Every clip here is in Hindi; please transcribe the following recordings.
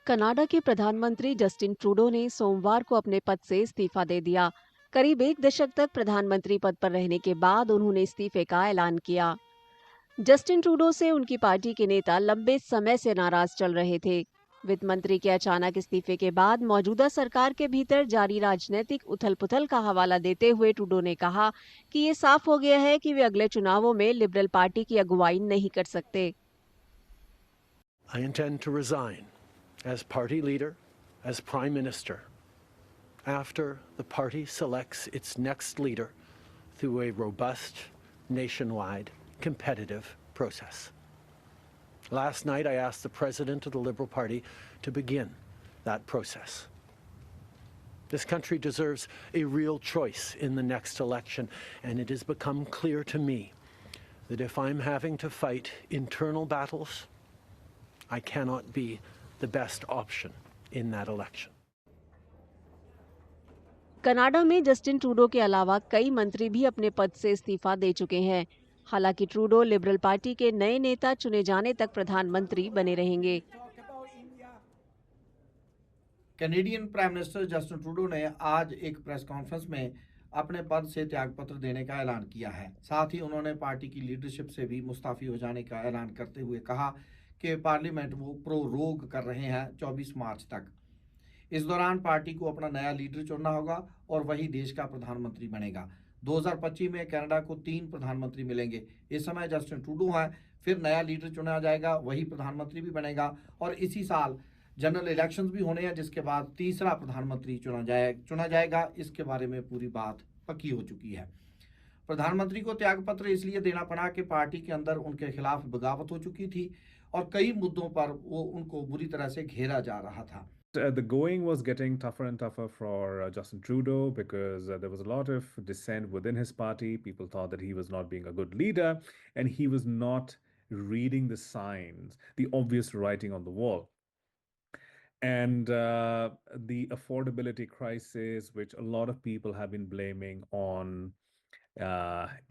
कनाडा के प्रधानमंत्री जस्टिन ट्रूडो ने सोमवार को अपने पद से इस्तीफा दे दिया। करीब एक दशक तक प्रधानमंत्री पद पर रहने के बाद उन्होंने इस्तीफे का ऐलान किया। जस्टिन ट्रूडो से उनकी पार्टी के नेता लंबे समय से नाराज चल रहे थे। वित्त मंत्री के अचानक इस्तीफे के बाद मौजूदा सरकार के भीतर जारी राजनीतिक उथल-पुथल का हवाला देते हुए ट्रूडो ने कहा कि ये साफ हो गया है कि वे अगले चुनावों में लिबरल पार्टी की अगुवाई नहीं कर सकते। I intend to resign as party leader, as prime minister, after the party selects its next leader through a robust, nationwide, competitive process. Last night, I asked the president of the Liberal Party to begin that process. This country deserves a real choice in the next election, and it has become clear to me that if I'm having to fight internal battles, I cannot be the best option in that election. Canada में जस्टिन ट्रूडो के अलावा कई मंत्री भी अपने पद से इस्तीफा दे चुके हैं। हालांकि ट्रूडो लिबरल पार्टी के नए नेता चुने जाने तक प्रधानमंत्री बने रहेंगे। Canadian prime minister Justin Trudeau ने आज एक प्रेस कॉन्फ्रेंस में अपने पद से त्यागपत्र देने का ऐलान किया है। साथ ही उन्होंने पार्टी की लीडरशिप से भी मुस्ताफी हो जाने का ऐलान करते हुए कहा कि पार्लियामेंट वो प्रोरोग कर रहे हैं 24 मार्च तक। इस दौरान पार्टी को अपना नया लीडर चुनना होगा और वही देश का प्रधानमंत्री बनेगा। 2025 में कनाडा को 3 प्रधानमंत्री मिलेंगे। इस समय जस्टिन ट्रूडो है, फिर नया लीडर चुना जाएगा, वही प्रधानमंत्री भी बनेगा और इसी साल जनरल इलेक्शंस भी होने हैं, जिसके बाद तीसरा प्रधानमंत्री चुना जाएगा। इसके बारे में पूरी बात पक्की हो चुकी है। प्रधानमंत्री को त्यागपत्र इसलिए देना पड़ा कि पार्टी के अंदर उनके खिलाफ बगावत हो चुकी थी और कई मुद्दों पर वो उनको बुरी तरह से घेरा जा रहा था। The going was getting tougher and tougher for Justin Trudeau because there was a lot of dissent within his party. People thought that he was not being a good leader and he was not reading the signs, the obvious writing on the wall. And the affordability crisis, which a lot of people have been blaming on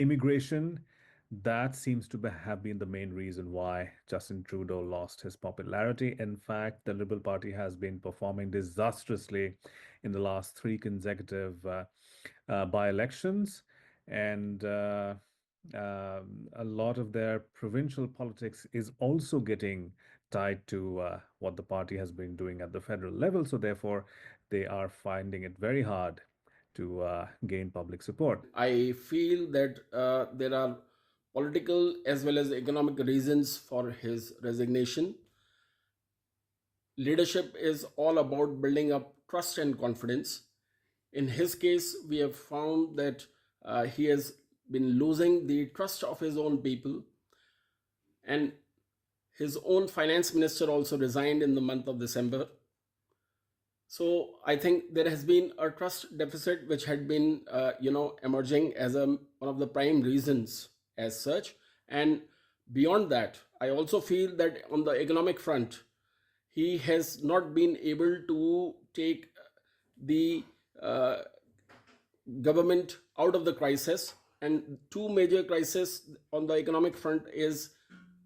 immigration, that seems to have been the main reason why Justin Trudeau lost his popularity. In fact, the Liberal Party has been performing disastrously in the last 3 consecutive by-elections, and a lot of their provincial politics is also getting tied to what the party has been doing at the federal level. So therefore, they are finding it very hard to gain public support. I feel that there are political as well as economic reasons for his resignation. Leadership is all about building up trust and confidence. In his case, we have found that he has been losing the trust of his own people, and his own finance minister also resigned in the month of December. So I think there has been a trust deficit which had been emerging as one of the prime reasons as such. And beyond that, I also feel that on the economic front, he has not been able to take the government out of the crisis. And 2 major crises on the economic front is,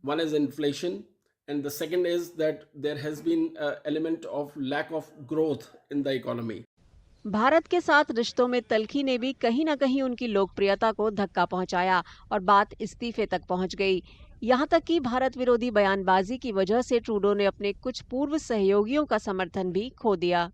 one is inflation, and the second is that there has been an element of lack of growth in the economy. Bharat के साथ रिश्तों में तल्खी ने भी कहीं न कहीं उनकी लोकप्रियता को धक्का पहुंचाया और बात इस्तीफे तक पहुंच गई। यहां तक कि भारत विरोधी बयानबाजी की वजह से ट्रूडो ने अपने कुछ पूर्व सहयोगियों का समर्थन भी खो दिया।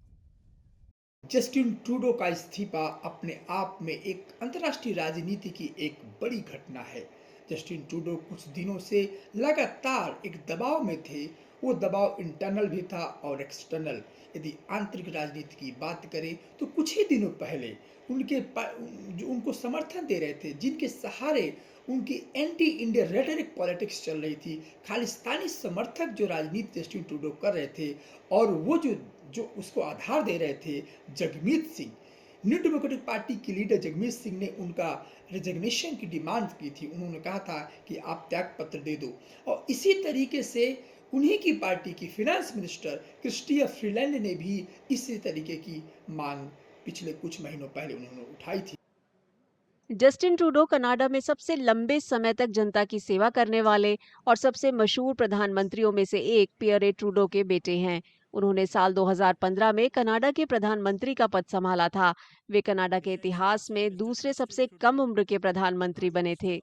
जस्टिन ट्रूडो का इस्तीफा अपने आप में एक अंतर्राष्ट्रीय राजनीति की एक बड़ी घटना है। जस्टिन ट्रूडो कुछ दिनों से लगातार एक दबाव में थे। वो दबाव इंटरनल भी था और एक्सटर्नल। यदि आंतरिक राजनीति की बात करें तो कुछ ही दिनों पहले जो उनको समर्थन दे रहे थे, जिनके सहारे उनकी एंटी इंडिया रेटरिक पॉलिटिक्स चल रही थी, खालिस्तानी समर्थक जो राजनीति जस्टिन ट्रूडो कर रहे थे और वो जो उसको आधार दे रहे थे, Jagmeet Singh, new democratic party की लीडर जगमीत सिंह ने उनका रिजिग्नेशन की डिमांड की थी। उन्होंने कहा था कि आप त्यागपत्र दे दो और इसी तरीके से उन्हीं की पार्टी की फाइनेंस मिनिस्टर क्रिस्टिया फ्रीलैंड ने भी इसी तरीके की मांग पिछले कुछ महीनों पहले उन्होंने उठाई थी। जस्टिन ट्रूडो कनाडा में सबसे लंबे समय तक जनता की सेवा करने वाले और सबसे मशहूर प्रधानमंत्रियों में से एक पियरे ट्रूडो के बेटे हैं। उन्होंने साल 2015 में कनाडा के प्रधानमंत्री का पद संभाला था। वे कनाडा के इतिहास में दूसरे सबसे कम उम्र के प्रधानमंत्री बने थे।